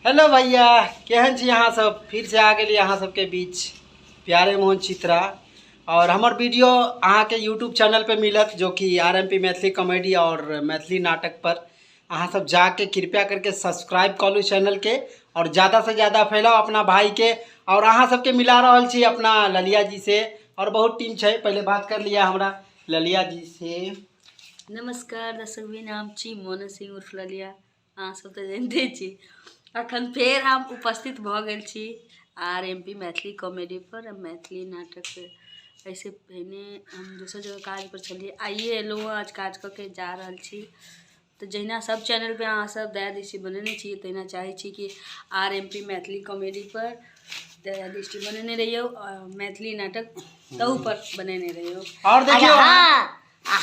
Hello भैया, केहन छी अहाँ सब? फिर से आ गेली अहाँ सबके बीच प्यारे मोहन चित्रा। और हमार वीडियो अहाँ के यूट्यूब चैनल पे मिलत, जो कि आरएमपी मैथिली कॉमेडी और मैथिली नाटक पर। अहाँ सब जाके कृपया करके सब्सक्राइब कर लू चैनल के और ज़्यादा से ज़्यादा फैलाओ अपना भाई के। और अहाँ सबके मिला रहल छी अपना ललिया जी से, और बहुत टीम छै। पहले बात कर लिया हमरा ललिया जी से। नमस्कार दर्शक भी नाम छी मोहन सिंह उर्फ ललिया। अहाँ सब तो जानते छी अखन फेर हम उपस्थित भ गेल छी आरएमपी मैथिली कॉमेडी पर, मैथिली नाटक पर। ऐसे पहले हम दूसर जगह काज पर छलिए, आइए एलहुँ आज काज कऽ के जा रहल छी। तो जहिना सब चैनल पे अहाँ सब दया दृष्टि बनेने छी, तहिना चाहे छी कि आरएमपी मैथिली कॉमेडी पर दया दृष्टि बनेने रहियो और मैथिली नाटक तहु पर बनेने रहियो। और देखियो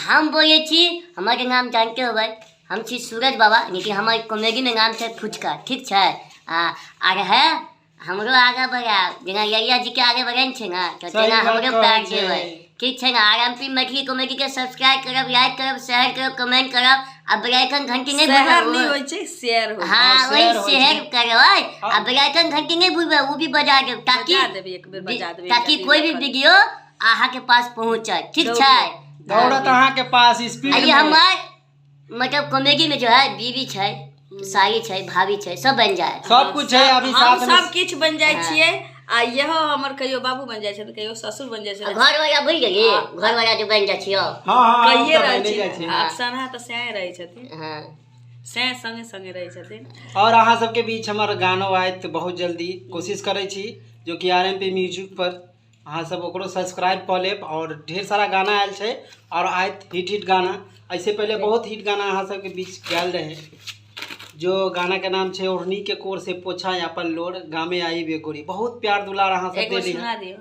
हम बोले छी, हमारे नाम जानते हो भाई, हम छी सूरज बाबा, लेकिन हमारे कॉमेडी में नाम है फुचका, ठीक है। आगे है हमरो आगे बढ़ा, जेना ललिया जी के आगे बढ़े छे ना, तो तेना हमरो प्यार देबै, ठीक है ना। आरएमपी मैथिली कॉमेडी के सब्सक्राइब करब, लाइक करब, शेयर करब, कमेंट करब, आ बेल आइकन घंटी नहीं भूलबै। शेयर हो हाँ वही शेयर करबै, आ बेल आइकन घंटी नहीं भूलबै, वो भी बजा देब, ताकि कोई भी वीडियो अहाँ के पास पहुँचे, ठीक है। दौड़त अहाँ के पास स्पीड में। हमार मतलब कॉमेडी में जो है बीवी छै, साली छै, भाभी छै, सब बन जाए, सब कुछ है। अभी हम साथ में सब किछ बन जाय छियै। आ यहो हमर कहियो बाबू बन जाय छै, कहियो ससुर बन जाय छै, घर वाला बुझ गेली, घर वाला जो बन जाय छियो। हाँ कहिए हम तो रहै बने जाइ छी। छी। अक्सर हाँ तो सह रहै छथिन, हाँ सह संगे संगे रहै छथिन। और अहाँ सबके बीच हमार गानो आयत बहुत जल्दी, कोशिश करै छी, जो कि आरएमपी म्यूजिक पर अहाँ सब ओकरो सब्सक्राइब कऽ लेब। और ढेर सारा गाना आयल छै और आयत हिट गाना। ऐसे पहले बहुत हिट गाना अहाँ सबके बीच गायल रहे, जो गाना के नाम छै ओढ़नी के कोर से पोछा अपन लोड, गामे आई बेगोरी। बहुत प्यार दुलार अहाँ सब दे सुना दियो,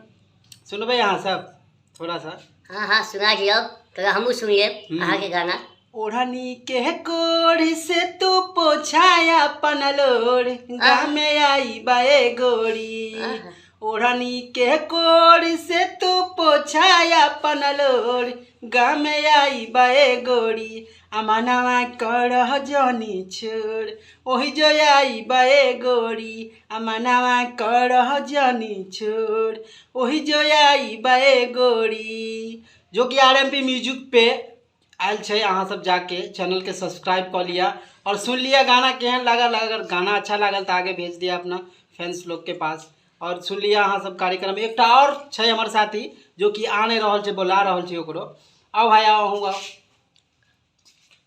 सुनबै अहाँ सब थोड़ा सा। हाँ सुना दियो, तो हमहूँ सुन लेब अहाँ के गाना। ओढ़नी के कोर से तू पोछाया अपन लोड, गामे आई बाए गोरी। ओढ़नी के कोर से तू पोछाया अपन लोड, गामे आई बाए गोरी। अमनवा करह जनी छोड़, ओही जो आई बाए गोरी। अमनवा करह जनी छोड़, ओही जो आई बाए गोरी। जो कि आरएमपी म्यूजिक पे आयल छै। अहाँ सब जाके चैनल के सब्सक्राइब कर लिया और सुन लिया गाना केहन लागल। अगर गाना अच्छा लागल तो आगे भेज दिया अपना फैंस लोग के पास। और सुन लिया अहाँ सब कार्यक्रम। एक और छै हमार साथी जो कि आ नहीं रहल छै, बोला रहल छै ओकरो। आओ भाई आओ, अहूँ आओ,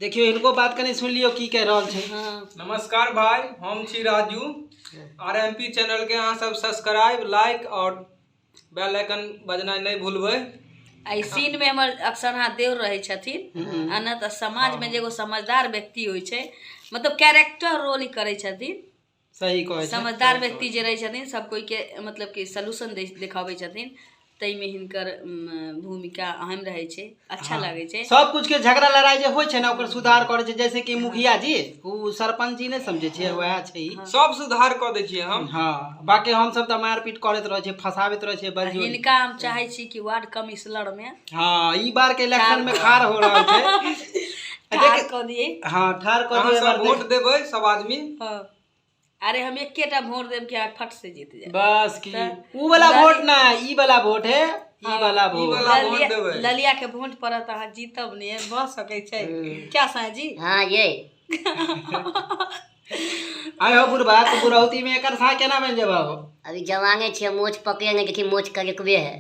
देखियो इनको बात कनी सुन लियो की कह रहल छै। नमस्कार भाई, हम छी राजू। आरएमपी चैनल के अहाँ सब सब्सक्राइब, लाइक और बेल आइकन बजना नहीं भूलबै। आई सीन में हमर अक्सर हाँ देव रहे छथिन, आ न त समाज में जेगो समझदार व्यक्ति होय छै, मतलब कैरेक्टर रोल करे छथिन। सही कहे छै। समझदार व्यक्ति जे रहे छथिन, सब कोई के मतलब कि सॉल्यूशन दिखावे छथिन, तई में हिनकर भूमिका अहम रहे छै, अच्छा लगे छै। सब कुछ के झगड़ा लड़ाई जे होय छै ना, ओकर सुधार करे छै। जैसे कि मुखिया जी, उ सरपंच जी ने समझे छियै, वह छै सब सुधार कर दै छियै हम। हाँ, बाकी हम सब त मारपीट करैत रहे छै, फसाबैत रहे छै बस। हिनका हम चाहे छी कि वार्ड कमिश्नर में, हाँ ई बार के इलेक्शन में खार हो रहल छै। ठार क दिए। हाँ ठार कर अहाँ दिए, सब वोट देबै सब आदमी। हाँ। अरे हम एकेटा वोट देब कि फट से जीत जाए बस की। ऊ वाला वोट ना, ई वाला वोट है, ई वाला वोट। ललिया के वोट पड़त, अहाँ जीतब नहीं भ सकै छै क्या साजी? हाँ ये आय हो बुढ़बा, तो बुढ़ौती में एकर सा केना बन जेबा हो? अभी जवाने छे, मोच पकड़े नहीं, देखी मोच करकबे है।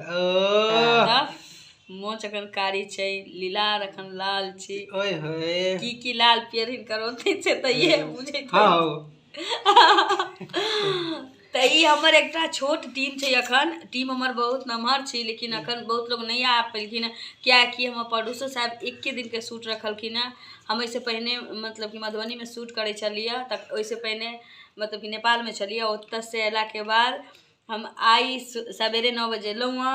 मोच अखन कारी छै, लीलार अखन लाल छै। ओए होए की लाल पियर हिनकर होते छै त ये बुझे। हाँ तो ई हमर एकटा छोट टीम छै। अखन टीम हमर बहुत नमहर छै, लेकिन अखन बहुत लोग नहीं आ पेलखिन, क्या कि हम प्रोड्यूसर साहब एक्के दिन के शूट रखलखिन है। हम इससे पहले मतलब कि मधुबनी में शूट करे चलिए, तक ओइसे पहले मतलब कि नेपाल में चलिए। ओत से अला के बाद हम आई सवेरे 9 बजे एलहुँ,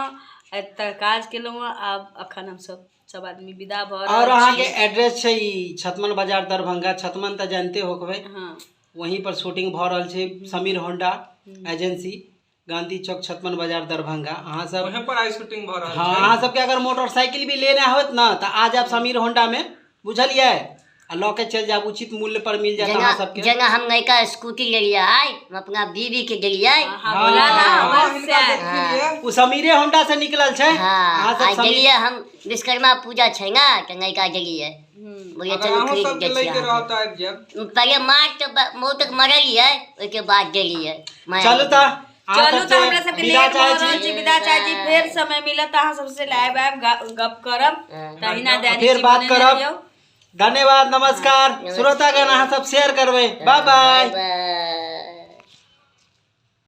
काज केलहुँ। आब अखन हम सब आदमी विदा भ रहल। और अहाँ के एड्रेस छै छतमन बाजार दरभंगा। छतमन त जानते होकबे, हाँ वहीं पर शूटिंग भ रहल छै। समीर होंडा एजेंसी, गांधी चौक, छतमन बाजार दरभंगा। अहाँ सब वहीं पर आई शूटिंग भ रहल हाँ, छै। अहाँ सबके अगर मोटरसाइकिल भी लेना होत ना, तो आ जाब समीर होंडा में, बुझलिए। आ लौके चल जाब, उचित मूल्य पर मिल जाता जना है सबके। जना हम नयका स्कूटी ले लिया है, हम अपना बीवी के ले लिया है। हाँ बोला ना हाँ, हमर हिनका से देखिए। उ समीरे होंडा से निकलल छै। हाँ अहाँ सब आज समीर- गेलिए हम विश्वकर्मा पूजा छै ना, तो नयका गेलिए। बोलिए अगर चलो अहाँ खरीद सबके दे लैके छियै। रहता आबि जायब। पहले मार तो बहुत तक मरलिए, उसके बाद गेलिए। चलू तऽ अहाँ चलू सबसे तो हमरा सबके विदा लेट चाहै भऽ रहल छी। छी, विदा चाहै छी। फेर समय मिलत तऽ अहाँ सबसे लाइव आइब गप करब। तहिना दैनिक फेर बात जीवन में करब। रहियौ। धन्यवाद, नमस्कार। श्रोतागण अहाँ सब शेयर करबै। Bye bye. बाय।